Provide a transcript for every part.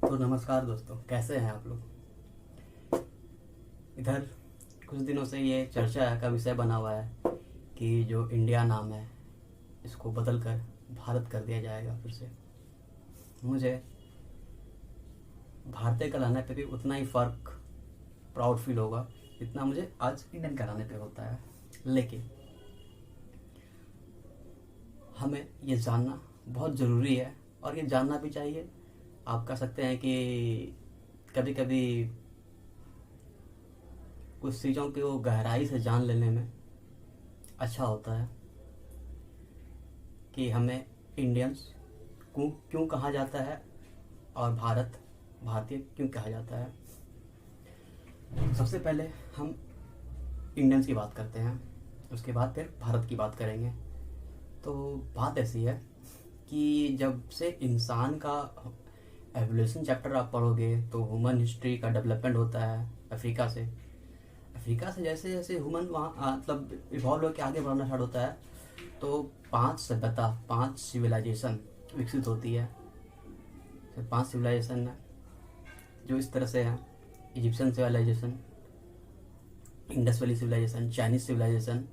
तो नमस्कार दोस्तों, कैसे हैं आप लोग। इधर कुछ दिनों से ये चर्चा का विषय बना हुआ है कि जो इंडिया नाम है इसको बदल कर भारत कर दिया जाएगा फिर से। मुझे भारतीय कहलाने पे भी उतना ही फ़र्क प्राउड फील होगा जितना मुझे आज इंडियन कहलाने पे होता है। लेकिन हमें ये जानना बहुत ज़रूरी है और ये जानना भी चाहिए। आप कह सकते हैं कि कभी कभी कुछ चीज़ों को गहराई से जान लेने में अच्छा होता है कि हमें इंडियंस को क्यों कहा जाता है और भारतीय क्यों कहा जाता है। सबसे पहले हम इंडियंस की बात करते हैं, उसके बाद फिर भारत की बात करेंगे। तो बात ऐसी है कि जब से इंसान का एवोल्यूशन चैप्टर आप पढ़ोगे तो ह्यूमन हिस्ट्री का डेवलपमेंट होता है अफ्रीका से। जैसे जैसे ह्यूमन वहाँ मतलब इवॉल्व होकर आगे बढ़ना स्टार्ट होता है तो 5 सभ्यता, 5 सिविलाइजेशन विकसित होती है। तो 5 सिविलाइजेशन है जो इस तरह से हैं: Egyptian civilisation, Indus valley civilisation, Chinese civilisation,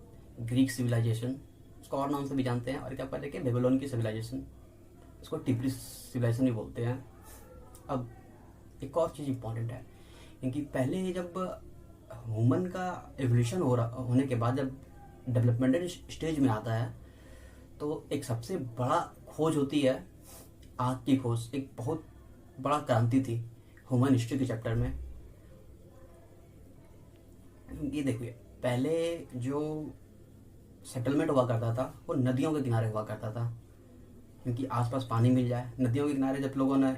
Greek civilisation, उसको और नाम से भी जानते हैं, और क्या पहले के बेबीलोन की सिविलाइजेशन, उसको टिब्री सिविलाइजेशन भी बोलते हैं। अब एक और चीज़ इंपॉर्टेंट है क्योंकि पहले जब ह्यूमन का एवोल्यूशन होने के बाद जब डेवलपमेंटल स्टेज में आता है तो एक सबसे बड़ा खोज होती है आग की खोज। एक बहुत बड़ा क्रांति थी ह्यूमन हिस्ट्री के चैप्टर में। ये देखिए, पहले जो सेटलमेंट हुआ करता था वो नदियों के किनारे हुआ करता था क्योंकि आसपास पानी मिल जाए। नदियों के किनारे जब लोगों ने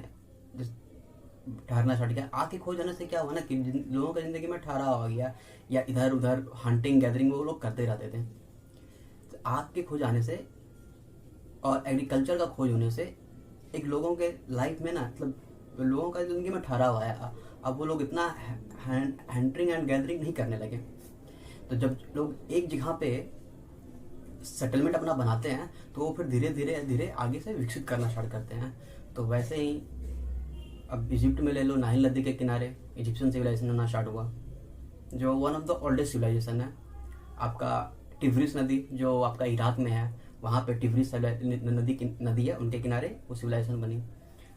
ठहरना स्टार्ट किया, आग की खोज होने से क्या हुआ ना कि लोगों की ज़िंदगी में ठहराव आ गया, या इधर उधर हंटिंग गैदरिंग वो लोग करते रहते थे। तो आग की खोज आने से और एग्रीकल्चर का खोज होने से एक लोगों के लाइफ में ना मतलब लोगों का ज़िंदगी में ठहराव आया। अब वो लोग इतना हंटिंग एंड गैदरिंग नहीं करने लगे। तो जब लोग एक जगह पे सेटलमेंट अपना बनाते हैं तो वो फिर धीरे धीरे धीरे आगे से विकसित करना स्टार्ट करते हैं। तो वैसे ही अब इजिप्ट में ले लो, नाइल नदी के किनारे इजिप्शियन सिविलाइजेशन होना स्टार्ट हुआ जो one of the oldest civilisation है। आपका टिग्रिस नदी जो आपका इराक में है, वहाँ पे टिग्रिस नदी है, उनके किनारे वो सिविलाइजेशन बनी।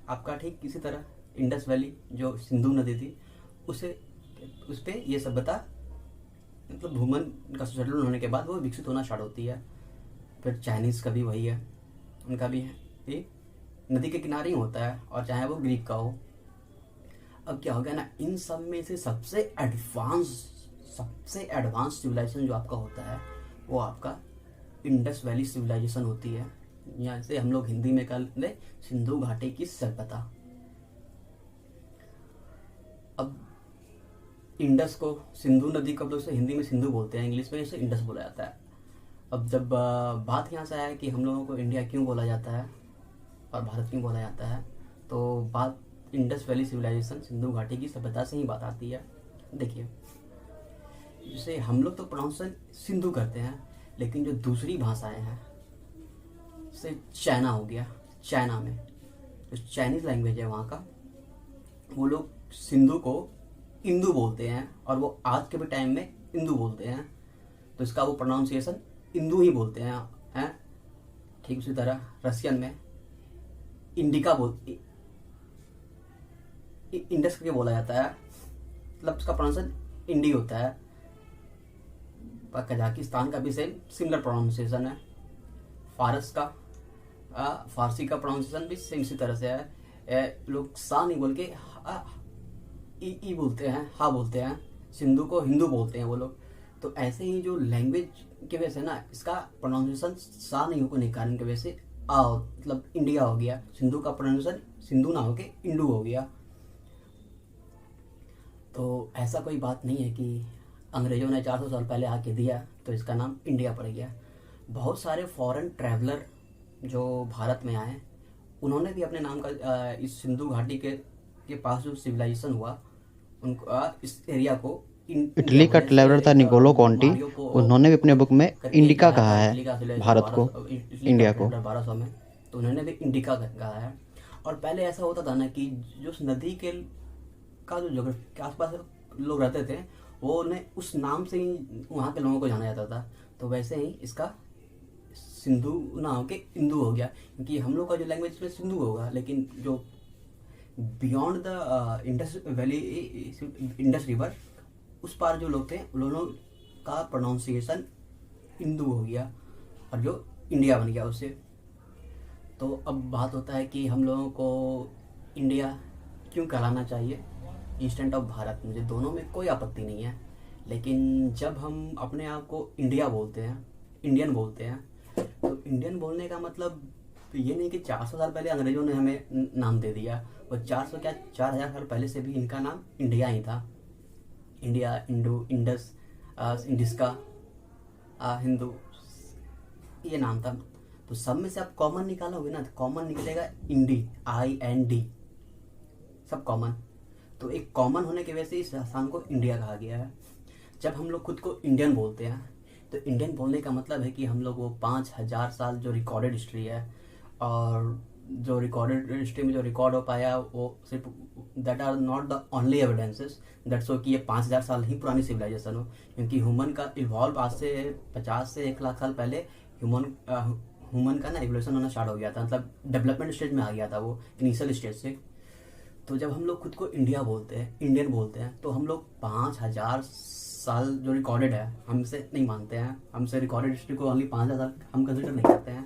आपका ठीक इसी तरह इंडस वैली जो सिंधु नदी थी उस पर ये सभ्यता मतलब ह्यूमन का सेटल होने के बाद वो विकसित होना स्टार्ट होती है। फिर चाइनीज़ का भी वही है, उनका भी है ये नदी के किनारे ही होता है, और चाहे वो ग्रीक का हो। अब क्या हो गया ना, इन सब में से सबसे एडवांस सिविलाइजेशन जो आपका होता है वो आपका इंडस वैली सिविलाइजेशन होती है। यहाँ से हम लोग हिंदी में कह लें सिंधु घाटी की सभ्यता। अब इंडस को, सिंधु नदी को लोग हिंदी में सिंधु बोलते हैं, इंग्लिश में इसे इंडस बोला जाता है। अब जब बात यहाँ से आया कि हम लोगों को इंडिया क्यों बोला जाता है और भारत क्यों बोला जाता है, तो बात इंडस वैली सिविलाइजेशन, सिंधु घाटी की सभ्यता से ही बात आती है। देखिए, जैसे हम लोग तो प्रोनाउंसिएशन सिंधु करते हैं, लेकिन जो दूसरी भाषाएं हैं जैसे चाइना हो गया, चाइना में जो चाइनीज़ लैंग्वेज है वहाँ का, वो लोग सिंधु को इंदु बोलते हैं और वो आज के भी टाइम में इंदु बोलते हैं। तो इसका वो प्रोनाउंसिएशन इंदु ही बोलते हैं। ठीक उसी तरह रशियन में इंडिका इंडस करके बोला जाता है, मतलब उसका प्रोनाउंसिएशन इंडी होता है। कजाकिस्तान का भी सेम सिमिलर प्रोनाउंसिएशन है। फारसी का प्रोनाउंसिएशन भी सेम इसी तरह से है। लोग सा नहीं बोल के ई बोलते हैं, हा बोलते हैं। सिंधु को हिंदू बोलते हैं वो लोग। तो ऐसे ही जो लैंग्वेज की वजह से ना इसका प्रोनाउंसिएशन सा नहीं होने के कारण की वजह से मतलब इंडिया हो गया। सिंधु का प्रोनाउंसिएशन सिंधु ना होके इंडू हो गया। तो ऐसा कोई बात नहीं है कि अंग्रेज़ों ने 400 साल पहले आके दिया तो इसका नाम इंडिया पड़ गया। बहुत सारे फॉरेन ट्रैवलर जो भारत में आए उन्होंने भी अपने नाम का इस सिंधु घाटी के पास जो सिविलाइजेशन हुआ उनको इस एरिया को इंडिया इटली का बोले। ट्रैवलर था निकोलो कॉन्टी। मारियो को उन्होंने भी अपने बुक में करके एक इंडिका आया कहा था है इटली का भारत को, इटली का इंडिया को। ट्रैवलर 1200 में, तो उन्होंने भी इंडिका कहा है। और पहले ऐसा होता था ना कि जो उस नदी के का जो जगह के आसपास लोग रहते थे वो उन्हें उस नाम से ही वहाँ के लोगों को जाना जाता था। तो वैसे ही इसका सिंधु ना हो के इंदु हो गया, क्योंकि हम लोग का जो लैंग्वेज में सिंधु होगा, लेकिन जो beyond the Indus valley, Indus river, उस पार जो लोग थे उन लोगों का प्रोनाउंसिएशन इंदु हो गया और जो इंडिया बन गया उससे। तो अब बात होता है कि हम लोगों को इंडिया क्यों कहलाना चाहिए इंस्टेंट ऑफ भारत। मुझे दोनों में कोई आपत्ति नहीं है, लेकिन जब हम अपने आप को इंडिया बोलते हैं, इंडियन बोलते हैं, तो इंडियन बोलने का मतलब ये नहीं कि 400 साल पहले अंग्रेजों ने हमें नाम दे दिया। वो 400 क्या 4000 साल पहले से भी इनका नाम इंडिया ही था। इंडिया, इंडो, इंडस, इंडिस्का, हिंदू, ये नाम था। तो सब में से आप कॉमन निकालोगे ना तो कॉमन निकलेगा इंडी, IND, सब कॉमन। तो एक कॉमन होने की वजह से इस स्थान को इंडिया कहा गया है। जब हम लोग खुद को इंडियन बोलते हैं तो इंडियन बोलने का मतलब है कि हम लोग वो 5000 साल जो रिकॉर्डेड हिस्ट्री है, और जो रिकॉर्डेड हिस्ट्री में जो रिकॉर्ड हो पाया वो सिर्फ that are not the only evidences that so कि ये 5000 साल ही पुरानी सिविलाइजेशन हो, क्योंकि ह्यूमन का इवॉल्व आज से 50 से 1 लाख साल पहले ह्यूमन का ना एवोल्यूशन होना स्टार्ट हो गया था, मतलब डेवलपमेंट स्टेज में आ गया था वो इनिशियल स्टेज से। तो जब हम लोग खुद को इंडिया बोलते हैं, इंडियन बोलते हैं, तो हम लोग 5000 साल जो रिकॉर्डेड है हमसे नहीं मानते हैं। हमसे रिकॉर्डेड हिस्ट्री को ओनली 5000 साल हम कंसिडर नहीं करते हैं।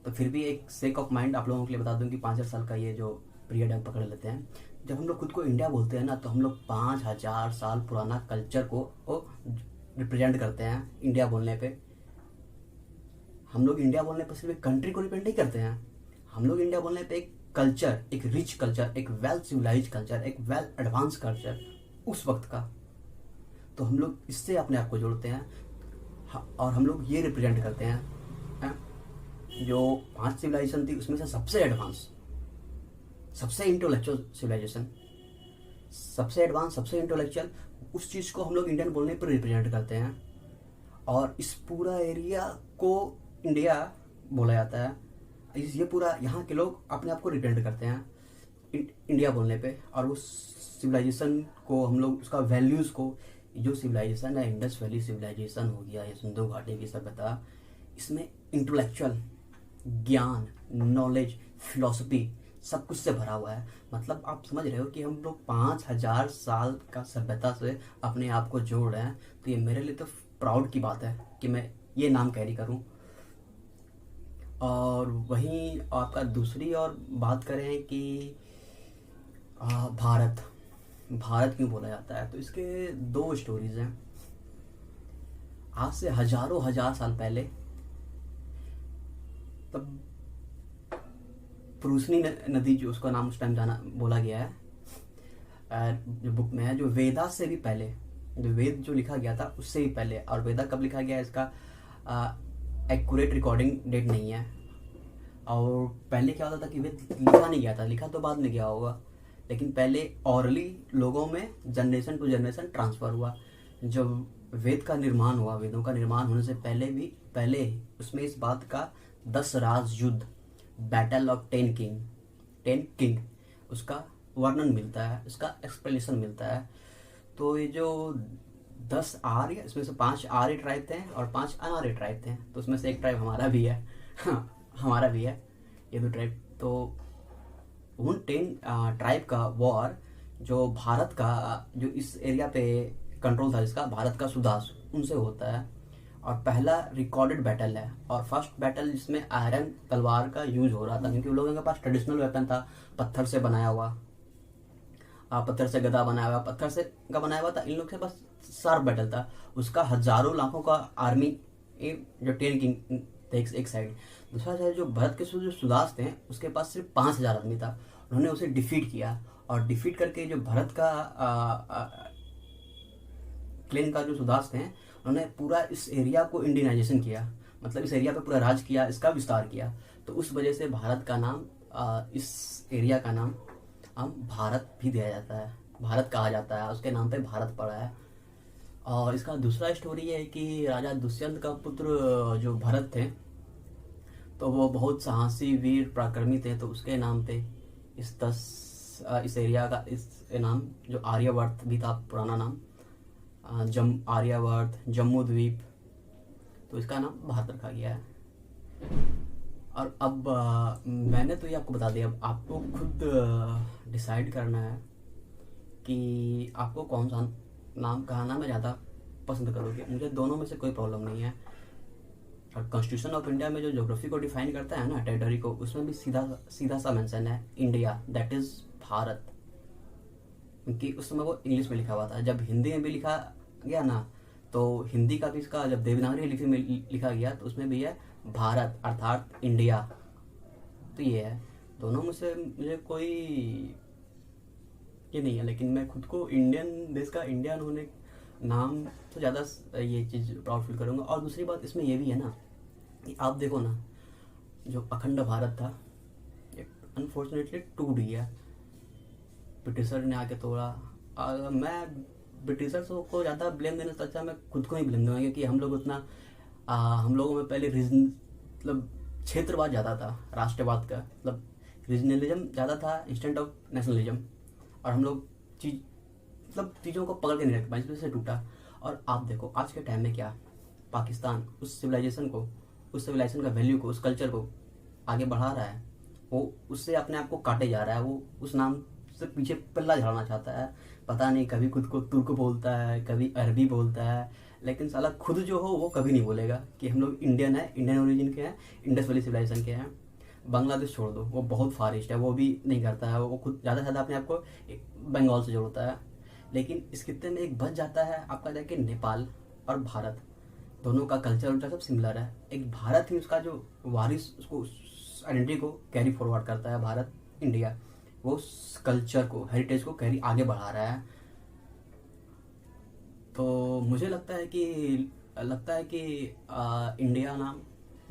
तो फिर भी एक सेक ऑफ माइंड आप लोगों के लिए बता दूं कि 5000 साल का ये जो पीरियड हम पकड़ लेते हैं। जब हम लोग खुद को इंडिया बोलते हैं ना तो हम लोग 5000 साल पुराना कल्चर को रिप्रेजेंट करते हैं इंडिया बोलने पे। हम लोग इंडिया बोलने पर सिर्फ एक कंट्री को रिप्रेजेंट नहीं करते हैं, हम लोग इंडिया बोलने पे एक कल्चर, एक रिच कल्चर, एक वेल सिविलाइज कल्चर, एक वेल एडवांस कल्चर उस वक्त का, तो हम लोग इससे अपने आप को जोड़ते हैं और हम लोग ये रिप्रेजेंट करते हैं। जो 5 सिविलाइजेशन थी उसमें से सबसे एडवांस, सबसे इंटेलेक्चुअल सिविलाइजेशन, सबसे एडवांस, सबसे इंटेलेक्चुअल, उस चीज़ को हम लोग इंडियन बोलने पर रिप्रेजेंट करते हैं। और इस पूरा एरिया को इंडिया बोला जाता है। ये पूरा यहाँ के लोग अपने आप को रिप्रेजेंट करते हैं इंडिया बोलने पे। और उस सिविलाइजेशन को हम लोग, उसका वैल्यूज़ को, जो सिविलाइजेशन है इंडस वैली सिविलाइजेशन हो गया या सिंधु घाटी की सभ्यता, इसमें इंटेलेक्चुअल ज्ञान, नॉलेज, फिलॉसफी सब कुछ से भरा हुआ है। मतलब आप समझ रहे हो कि हम लोग 5000 साल का सभ्यता से अपने आप को जोड़ रहे हैं। तो ये मेरे लिए तो प्राउड की बात है कि मैं ये नाम कैरी करूं। और वहीं आपका दूसरी और बात करें कि भारत क्यों बोला जाता है, तो इसके 2 स्टोरीज हैं। आज से हजारों हजार साल पहले तब पुरुषनी नदी, जो उसका नाम उस टाइम जाना बोला गया है जो बुक में है, जो वेदा से भी पहले, जो वेद जो लिखा गया था उससे भी पहले। और वेदा कब लिखा गया इसका एक्यूरेट रिकॉर्डिंग डेट नहीं है। और पहले क्या होता था कि वेद लिखा नहीं गया था, लिखा तो बाद में गया होगा, लेकिन पहले ऑरली लोगों में जनरेशन टू जनरेशन ट्रांसफ़र हुआ। जब वेद का निर्माण हुआ, वेदों का निर्माण होने से पहले उसमें इस बात का 10 राज युद्ध, बैटल ऑफ 10 किंग, उसका वर्णन मिलता है, उसका एक्सप्लेनेशन मिलता है। तो ये जो 10 आर्य, इसमें से 5 आर्य ट्राइब थे और 5 अनार्य ट्राइब थे। तो उसमें से एक ट्राइब हमारा भी है हमारा भी है ये 2 ट्राइब। तो उन 10 ट्राइब का वॉर, जो भारत का, जो इस एरिया पे कंट्रोल था जिसका, भारत का सुदास, उनसे होता है। और पहला रिकॉर्डेड बैटल है और फर्स्ट बैटल जिसमें आयरन तलवार का यूज हो रहा था, क्योंकि उन लोगों के पास ट्रेडिशनल वेपन था, पत्थर से बनाया हुआ, पत्थर से गदा बनाया हुआ, पत्थर से का बनाया हुआ था। इन लोग के पास शार्प बैटल था, उसका हजारों लाखों का आर्मी, जो 10 किंग थे एक साइड, दूसरा साइड जो भारत के जो सुदास थे उसके पास सिर्फ 5000 आदमी था। उन्होंने उसे डिफीट किया और डिफीट करके जो भारत का क्लेन का जो सुदास थे, उन्होंने पूरा इस एरिया को इंडियनाइजेशन किया, मतलब इस एरिया पे पूरा राज किया, इसका विस्तार किया। तो उस वजह से भारत का नाम, इस एरिया का नाम हम भारत भी दिया जाता है, भारत कहा जाता है, उसके नाम पे भारत पड़ा है। और इसका दूसरा स्टोरी है कि राजा दुष्यंत का पुत्र जो भरत थे, तो वो बहुत साहसी, वीर, पराक्रमी थे, तो उसके नाम पे इस एरिया का इस नाम जो आर्यवर्त भी था पुराना नाम, आर्यवर्त, जम्मू द्वीप, तो इसका नाम भारत रखा गया है। और अब मैंने तो ये आपको बता दिया, अब आपको खुद डिसाइड करना है कि आपको कौन सा नाम कहना में ज़्यादा पसंद करोगे। मुझे दोनों में से कोई प्रॉब्लम नहीं है। और कॉन्स्टिट्यूशन ऑफ इंडिया में जो ज्योग्राफी को डिफाइन करता है ना, टेरिटरी को, उसमें भी सीधा सा मेंशन है इंडिया, दैट इज़ भारत। क्योंकि उस समय वो इंग्लिश में लिखा हुआ था। जब हिंदी में भी लिखा गया ना, तो हिंदी का भी इसका जब देवनागरी लिपि में लिखा गया तो उसमें भी है भारत अर्थात इंडिया। तो ये है, दोनों में से मुझे कोई ये नहीं है, लेकिन मैं खुद को इंडियन, देश का इंडियन होने नाम तो ज़्यादा ये चीज़ प्राउड फील करूँगा। और दूसरी बात इसमें ये भी है ना कि आप देखो ना, जो अखंड भारत था ये अनफॉर्चुनेटली टूट गया, ब्रिटिशर ने आके तोड़ा। मैं ब्रिटिशर्स को ज़्यादा ब्लेम देने से अच्छा मैं खुद को ही ब्लेम दूंगा, क्योंकि हम लोग उतना हम लोगों में पहले रीजन मतलब क्षेत्रवाद ज़्यादा था, राष्ट्रवाद का मतलब रीजनलिज्म ज़्यादा था इंस्टेंट ऑफ नेशनलिज्म। और हम लोग चीज़ों को पकड़ के नहीं रख पाए, इस वजह से टूटा। और आप देखो आज के टाइम में क्या पाकिस्तान उस सिविलाइजेशन का वैल्यू को, उस कल्चर को आगे बढ़ा रहा है। वो उससे अपने आप को काटे जा रहा है, वो उस नाम से पीछे पल्ला झाड़ना चाहता है। पता नहीं, कभी खुद को तुर्क बोलता है, कभी अरबी बोलता है, लेकिन साला खुद जो हो वो कभी नहीं बोलेगा कि हम लोग इंडियन है, इंडियन ओरिजिन के हैं, इंडस वैली सिविलाइजेशन के हैं। बांग्लादेश छोड़ दो, वो बहुत फार ईस्ट है, वो भी नहीं करता है। वो खुद ज़्यादा से ज़्यादा अपने आप को बंगाल से जोड़ता है। लेकिन इस खित्ते में एक बच जाता है आपका जाके नेपाल और भारत, दोनों का कल्चर उल्चर सब सिमिलर है। एक भारत ही उसका जो वारिस, उसको आइडेंटिटी को कैरी फॉरवर्ड करता है। भारत इंडिया वो उस कल्चर को, हेरिटेज को कैरी आगे बढ़ा रहा है। तो मुझे लगता है कि इंडिया नाम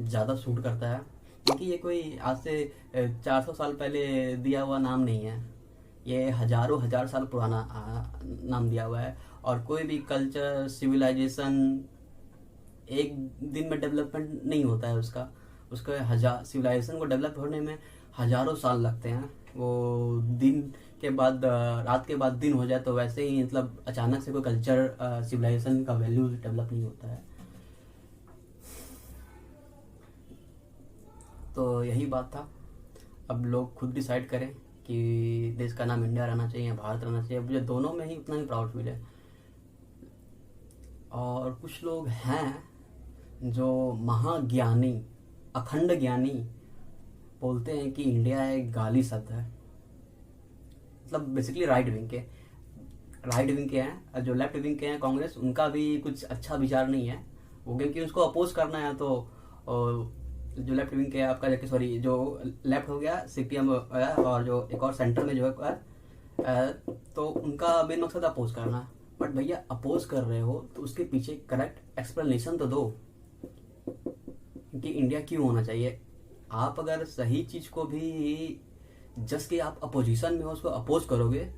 ज़्यादा सूट करता है, क्योंकि ये कोई आज से 400 साल पहले दिया हुआ नाम नहीं है, ये हजार साल पुराना नाम दिया हुआ है। और कोई भी कल्चर, सिविलाइजेशन एक दिन में डेवलपमेंट नहीं होता है उसका सिविलाइजेशन को डेवलप होने में हजारों साल लगते हैं। वो दिन के बाद रात के बाद दिन हो जाए तो वैसे ही मतलब अचानक से कोई कल्चर, सिविलाइजेशन का वैल्यू डेवलप नहीं होता है। तो यही बात था। अब लोग खुद डिसाइड करें कि देश का नाम इंडिया रहना चाहिए या भारत रहना चाहिए। मुझे दोनों में ही उतना ही प्राउड फील है। और कुछ लोग हैं जो महाज्ञानी, अखंड ज्ञानी बोलते हैं कि इंडिया एक गाली शब्द है। मतलब बेसिकली राइट विंग के हैं, जो लेफ्ट विंग के हैं कांग्रेस, उनका भी कुछ अच्छा विचार नहीं है वो, क्योंकि उसको अपोज करना है। तो जो लेफ्ट विंग के आपका जाके सॉरी जो लेफ्ट हो गया सीपीएम, और जो एक और सेंटर में जो है तो उनका मेन मकसद अपोज करना। बट भैया अपोज कर रहे हो तो उसके पीछे करेक्ट एक्सप्लेनेशन तो दो कि इंडिया क्यों होना चाहिए। आप अगर सही चीज को भी जस्ट कि आप अपोजिशन में हो उसको अपोज करोगे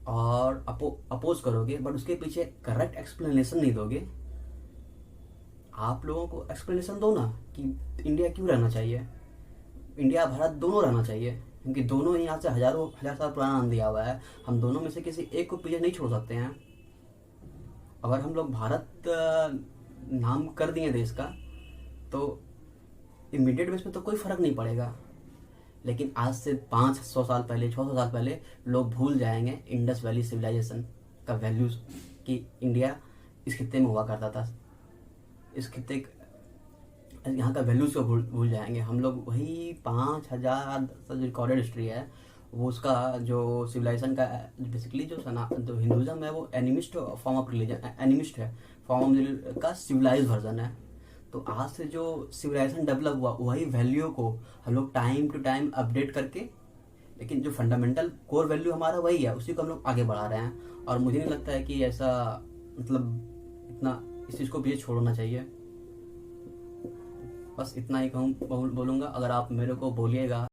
और अपोज करोगे, बट उसके पीछे करेक्ट एक्सप्लेनेशन नहीं दोगे। आप लोगों को एक्सप्लेनेशन दो ना कि इंडिया क्यों रहना चाहिए, इंडिया भारत दोनों रहना चाहिए, क्योंकि दोनों ही यहाँ से हजार साल पुराना नाम दिया हुआ है। हम दोनों में से किसी एक को पीछे नहीं छोड़ सकते हैं। अगर हम लोग भारत नाम कर दिए देश का तो इमीडिएट बेस में तो कोई फर्क नहीं पड़ेगा, लेकिन आज से 500 साल पहले, 600 साल पहले लोग भूल जाएंगे इंडस वैली सिविलाइजेशन का वैल्यूज, कि इंडिया इस खित्ते में हुआ करता था। इस खित्ते यहाँ का वैल्यूज को भूल जाएंगे हम लोग। वही 5000 जो रिकॉर्डेड हिस्ट्री है वो, उसका जो सिविलाइजेशन का बेसिकली जो हिंदुज़म है वो animist form of religion, animist है फॉर्म का सिविलाइज वर्जन है। तो आज से जो सिविलाइजेशन डेवलप हुआ वही वैल्यू को हम लोग टाइम टू टाइम अपडेट करके, लेकिन जो फंडामेंटल कोर वैल्यू हमारा वही है, उसी को हम लोग आगे बढ़ा रहे हैं। और मुझे नहीं लगता है कि ऐसा मतलब इतना इस चीज़ को पीछे छोड़ना चाहिए। बस इतना ही कहूँ बोलूँगा। अगर आप मेरे को बोलिएगा